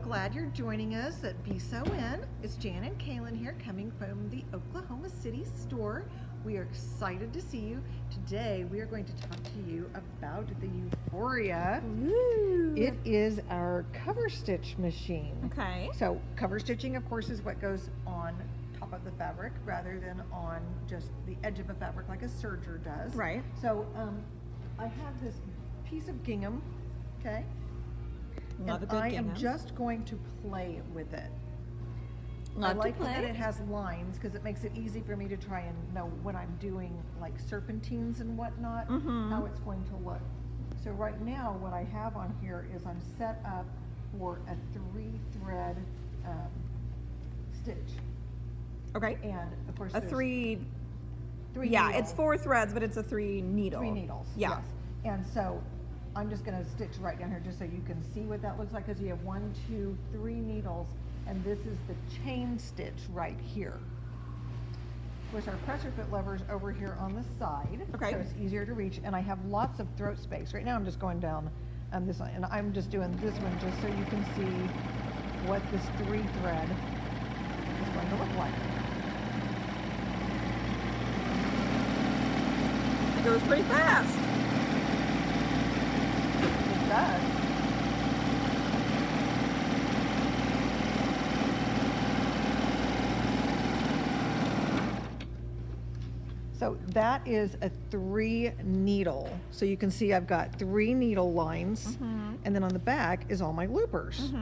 glad you're joining us at Be Sew In. It's Jan and Kaylin here coming from the Oklahoma City store. We are excited to see you. Today we are going to talk to you about the Euphoria. Ooh. It is our cover stitch machine. Okay. So cover stitching, of course, is what goes on top of the fabric rather than on just the edge of a fabric like a serger does. Right. So I have this piece of gingham, okay? Love And a good I gingham. am just going to play with it. Love I like to play. that it has lines because it makes it easy for me to try and know when I'm doing like serpentines and whatnot, Mhm. how it's going to look. So right now what I have on here is I'm set up for a 3-thread stitch. Okay. And of course A there's three. three Yeah, needle. it's 4 threads, but it's a 3 needle. 3 needles. Yeah. Yes. And so I'm just going to stitch right down here just so you can see what that looks like because you have 1, 2, 3 needles and this is the chain stitch right here. Of course, our presser foot lever is over here on the side, Okay. so it's easier to reach, and I have lots of throat space. Right now I'm just going down this one, and I'm just doing this one just so you can see what this 3-thread is going to look like. It goes pretty fast. It does. So that is a 3 needle. So you can see I've got 3 needle lines, and then on the back is all my loopers.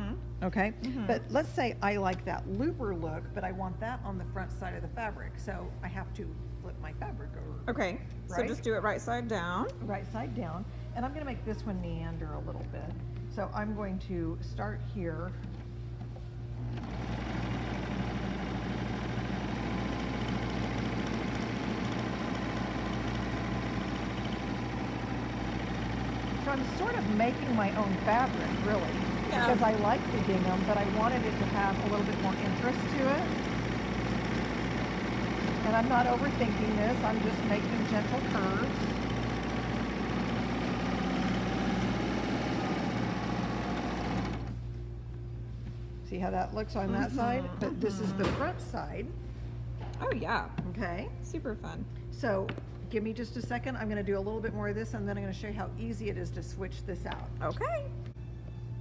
Okay? But let's say I like that looper look, but I want that on the front side of the fabric. So I have to flip my fabric over. Okay. So Right? just do it right side down. Right side down. And I'm going to make this one meander a little bit. So I'm going to start here. So I'm sort of making my own fabric, really, Yeah. because I like the gingham, but I wanted it to have a little bit more interest to it. And I'm not overthinking this, I'm just making gentle curves. See how that looks on that side? But this is the front side, Oh yeah. okay? Super fun. So give me just a second. I'm going to do a little bit more of this and then I'm going to show you how easy it is to switch this out. Okay.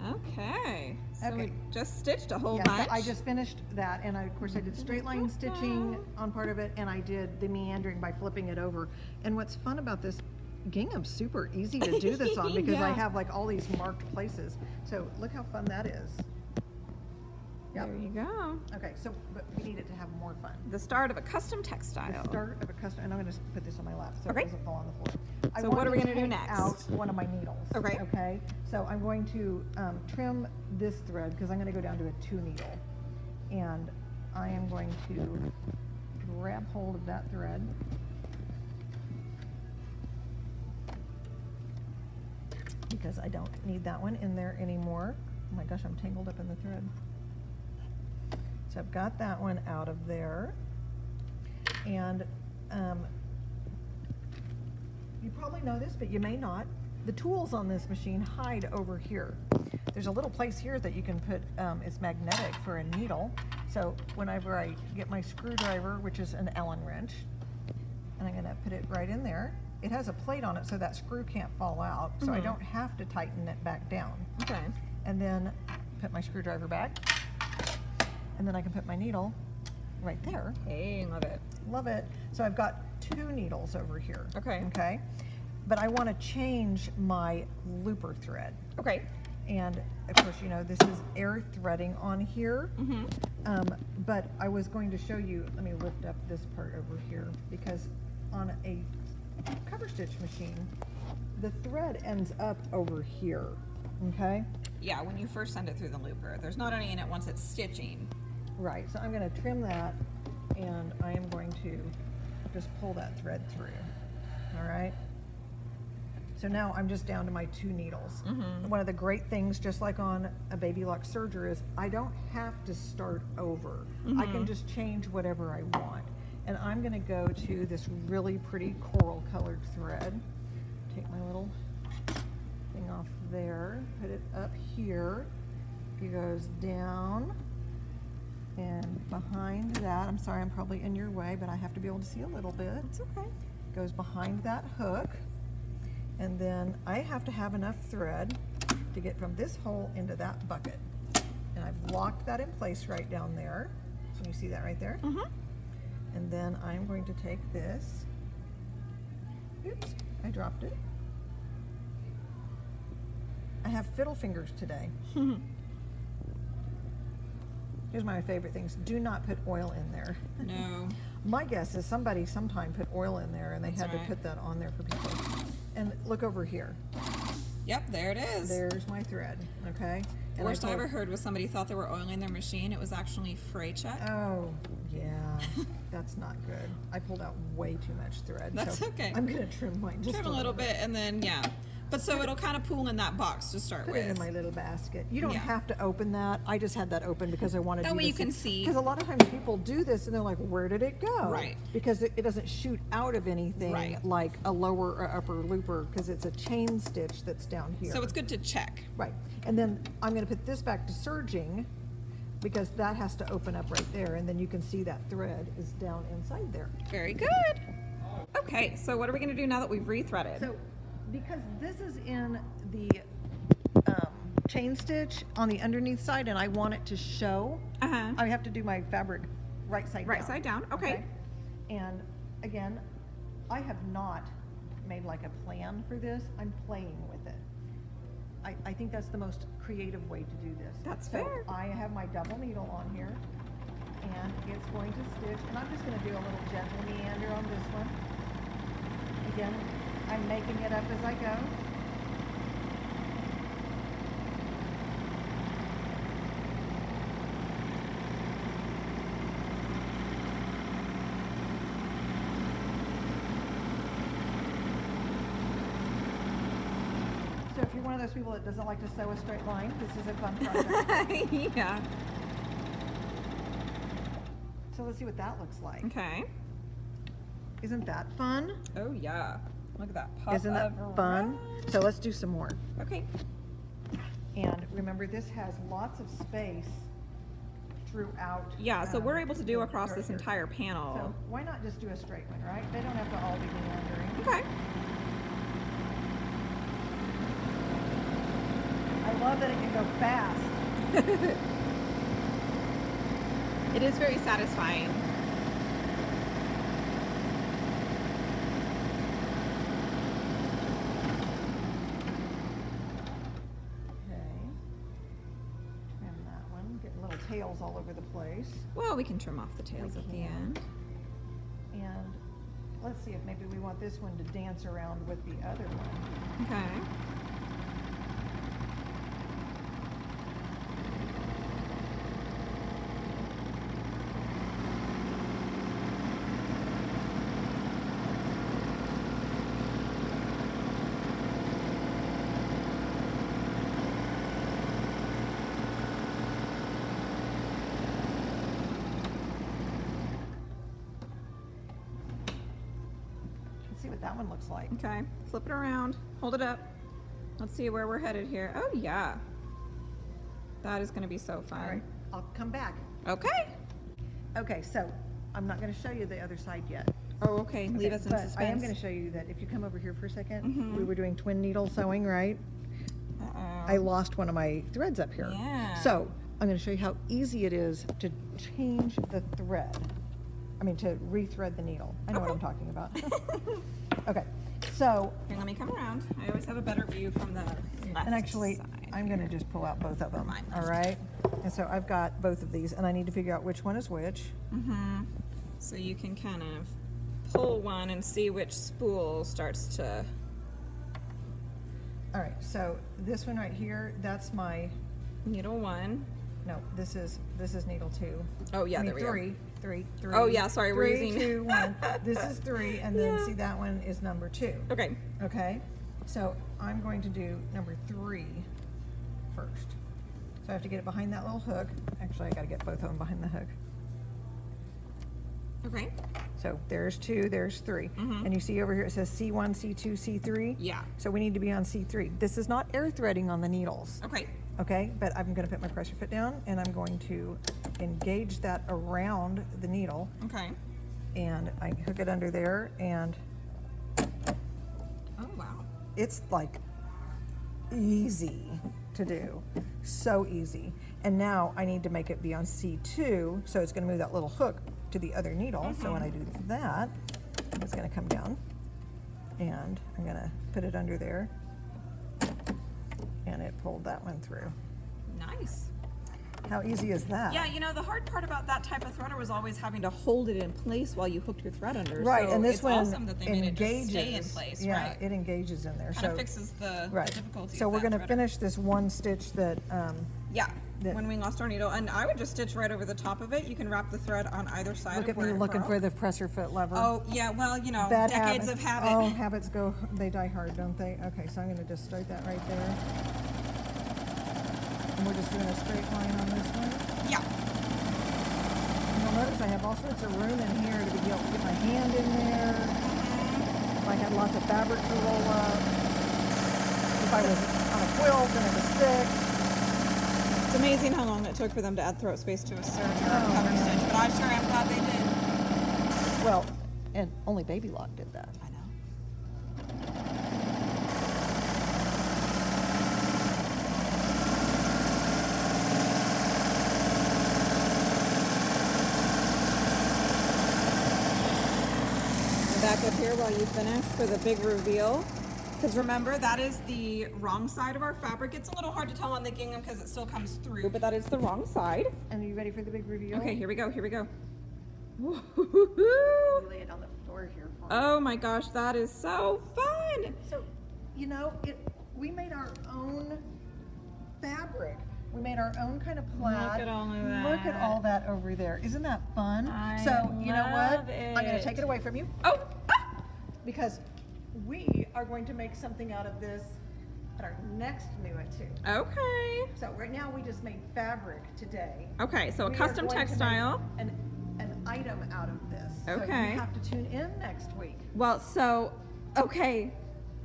Okay. So Okay. we just stitched a whole Yes, bunch. I just finished that and of course I did straight line stitching on part of it and I did the meandering by flipping it over. And what's fun about this gingham's super easy to do this on because I Yeah. have like all these marked places. So look how fun that is. Yep. There you go. Okay, so but we need it to have more fun. The start of a custom The textile. start of a custom, and I'm going to put this on my lap so Okay. it doesn't fall on the floor. I So want what are we to gonna do take next? Out one of my needles. Okay. Okay. So I'm going to trim this thread because I'm going to go down to a 2 needle, and I am going to grab hold of that thread. Because I don't need that one in there anymore. Oh my gosh, I'm tangled up in the thread. So I've got that one out of there. And you probably know this, but you may not. The tools on this machine hide over here. There's a little place here that you can put, it's magnetic for a needle. So whenever I get my screwdriver, which is an Allen wrench, and I'm gonna put it right in there, it has a plate on it so that screw can't fall out, so I don't have to tighten it back down. Okay. And then put my screwdriver back, and then I can put my needle right there. Hey, love it. Love it. So I've got 2 needles over here. Okay. Okay. But I want to change my looper thread. Okay. And of course, you know, this is air threading on here. But I was going to show you, let me lift up this part over here, because on a cover stitch machine, the thread ends up over here. Okay. Yeah, when you first send it through the looper, there's not any in it once it's stitching. Right, so I'm going to trim that and I am going to just pull that thread through. All right. So now I'm just down to my 2 needles. One of the great things, just like on a Baby Lock serger, is I don't have to start over. I can just change whatever I want. And I'm going to go to this really pretty coral colored thread. Take my little thing off there, put it up here, It goes down and behind that. I'm sorry, I'm probably in your way, but I have to be able to see a little bit. It's okay. Goes behind that hook, and then I have to have enough thread to get from this hole into that bucket. And I've locked that in place right down there. So you see that right there? Mm-hmm. And then I'm going to take this. Oops, I dropped it. I have fiddle fingers today. Here's my favorite things. Do not put oil in there. No. My guess is somebody sometime put oil in there and they That's had right. to put that on there for people. And look over here. Yep, there it is. There's my thread, okay? And Worst I thought, ever heard was somebody thought they were oiling their machine. It was actually fray check. oh, yeah, that's not good. I pulled out way too much thread. That's so okay. I'm gonna trim mine just Trim a little bit, and then yeah. But so it'll kind of pool in that box to start Put with. it in my little basket. You don't Yeah. have to open that. I just had that open because I wanted That you way to you can see. Because a lot of times people do this and they're like, where did it go? Right. Because it doesn't shoot out of anything Right. like a lower or upper looper because it's a chain stitch that's down here. So it's good to check. Right. And then I'm going to put this back to serging because that has to open up right there. And then you can see that thread is down inside there. Very good. Okay, so what are we going to do now that we've rethreaded? So because this is in the chain stitch on the underneath side and I want it to show, Uh-huh. I have to do my fabric right side down. Right side down, okay. And again, I have not made like a plan for this. I'm playing with it. I think that's the most creative way to do this. That's So fair. I have my double needle on here and it's going to stitch, and I'm just going to do a little gentle meander on this one. Again, I'm making it up as I go. So if you're one of those people that doesn't like to sew a straight line, this is a fun project. Yeah. So let's see what that looks like. Okay. Isn't that fun? Oh yeah. Look at that pop Isn't that of fun? red. So let's do some more. Okay. And remember, this has lots of space throughout. Yeah, so we're able to do across throughout this here. entire So panel. why not just do a straight one, right? They don't have to all be meandering. Okay. I love that it can go fast. It is very satisfying. Okay. Trim that one. Getting little tails all over the place. Well, we can trim off the tails We at the can. end. And let's see if maybe we want this one to dance around with the other one. Okay. Let's see what that one looks like. Okay. Flip it around. Hold it up. Let's see where we're headed here. Oh yeah. That is going to be so fun. All right, I'll come back. Okay. Okay, so I'm not going to show you the other side yet. Oh, okay. Leave us in but suspense. I am going to show you that if you come over here for a 2nd Mhm. we were doing twin needle sewing, right? Uh-oh. I lost one of my threads up here. Yeah. So I'm going to show you how easy it is to change the thread. I mean, to rethread the needle. I know what I'm Okay. talking about. Okay, so, Here, let me come around. I always have a better view from the left and actually, side. I'm going to just pull out both of them. Mine. All right? And so I've got both of these, and I need to figure out which one is which. Mm-hmm. So you can kind of pull one and see which spool starts to. All right, so this one right here, that's my, Needle one. no, this is needle 2. Oh yeah, I mean, there we three, go. three. Oh, yeah, sorry, we're Three, using- 2, 1. This is 3, and then Yeah. see that one is number 2. Okay. Okay, so I'm going to do number 3 first. So I have to get it behind that little hook. Actually, I got to get both of them behind the hook. Okay. So there's 2, there's 3. Mhm. And you see over here it says C1, C2, C3. Yeah. So we need to be on C3. This is not air threading on the needles. Okay. Okay, but I'm gonna put my pressure foot down and I'm going to engage that around the needle, Okay. and I hook it under there, and Oh, wow. it's like easy to do, so easy. And now I need to make it be on C2, so it's gonna move that little hook to the other needle. So when I do that, it's gonna come down, and I'm gonna put it under there, and it pulled that one through. Nice. How easy is that? Yeah, you know, the hard part about that type of threader was always having to hold it in place while you hooked your thread under. Right, so and this it's one awesome that they made it just engages. stay in place. Yeah, Right. it engages in there. Kind of fixes the difficulty. So of we're that going to threader. finish this one stitch that, Yeah. that- When we lost our needle, and I would just stitch right over the top of it. You can wrap the thread on either side. look of at me where it looking broke. for the presser foot lever. Oh yeah, well you know, Bad decades habit. of habit. Oh, habits they die hard, don't they? Okay, so I'm going to just start that right there. And we're just doing a straight line on this one. Yeah. And you'll notice I have all sorts of room in here to be able to get my hand in there. If I had lots of fabric to roll up. If I was on a quilt and it was thick. It's amazing how long it took for them to add throat space to a serge or a Oh, cover yeah. stitch, but I sure am glad they did. Well, and only Baby Lock did that. I know. Back up here while you finish for the big reveal. Because remember, that is the wrong side of our fabric. It's a little hard to tell on the gingham because it still comes through, but that is the wrong side. And are you ready for the big reveal? Okay, here we go, here we go. You lay it on the floor here for me. Oh my gosh, that is so fun! So, you know, we made our own fabric. We made our own kind of plaid. Look at all of Look at that. all that over there. Isn't that fun? I so, you know what? love I'm going it. to take it away from you Oh! Ah! because we are going to make something out of this at our next New It Too. Okay. So right now we just made fabric today. Okay, so a We are custom going to make textile. An item out of this. So Okay. you have to tune in next week. Well, so, okay.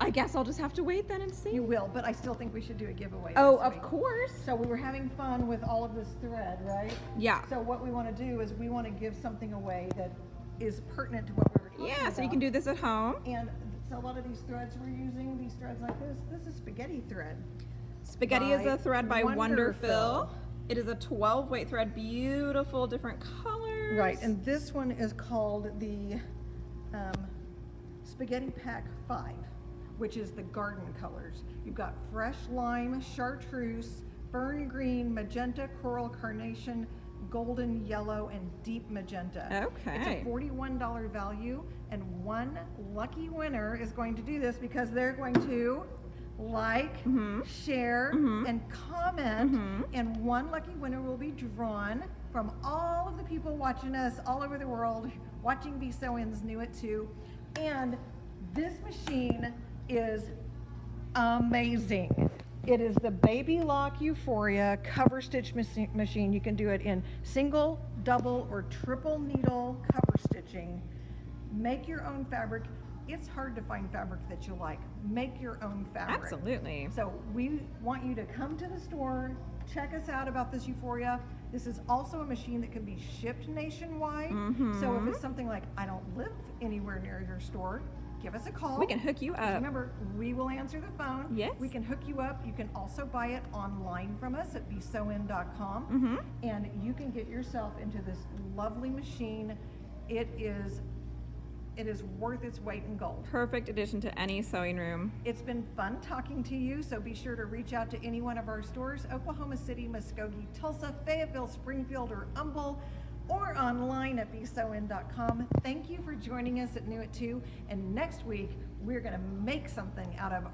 I guess I'll just have to wait then and see. You will, but I still think we should do a giveaway. Oh, this of week. course. So we were having fun with all of this thread, right? Yeah. So what we want to do is we want to give something away that is pertinent to what we were talking about. Yeah, so you can do this at home. And so a lot of these threads we're using, these threads like this is spaghetti thread. Spaghetti is By a thread by Wonderfill. Wonderfill. It is a 12 weight thread, beautiful, different colors. Right, and this one is called the Spaghetti Pack 5, which is the garden colors. You've got fresh lime, chartreuse, fern green, magenta, coral, carnation, golden, yellow, and deep magenta. Okay. It's a $41 value, and one lucky winner is going to do this because they're going to like, share, and comment, and one lucky winner will be drawn from all of the people watching us all over the world, watching Be Sew-In's New It Too. And this machine is amazing. It is the Baby Lock Euphoria cover stitch machine. You can do it in single, double, or triple needle cover stitching. Make your own fabric. It's hard to find fabric that you like. Make your own fabric. Absolutely. So we want you to come to the store, check us out about this Euphoria. This is also a machine that can be shipped nationwide. So if it's something like, I don't live anywhere near your store, give us a call. We can hook you up. Remember, we will answer the phone. Yes. We can hook you up. You can also buy it online from us at besewin.com. And you can get yourself into this lovely machine. It is worth its weight in gold. Perfect addition to any sewing room. It's been fun talking to you, so be sure to reach out to any one of our stores, Oklahoma City, Muskogee, Tulsa, Fayetteville, Springfield, or Humble, or online at besewin.com. Thank you for joining us at New It Too, and next week we're going to make something out of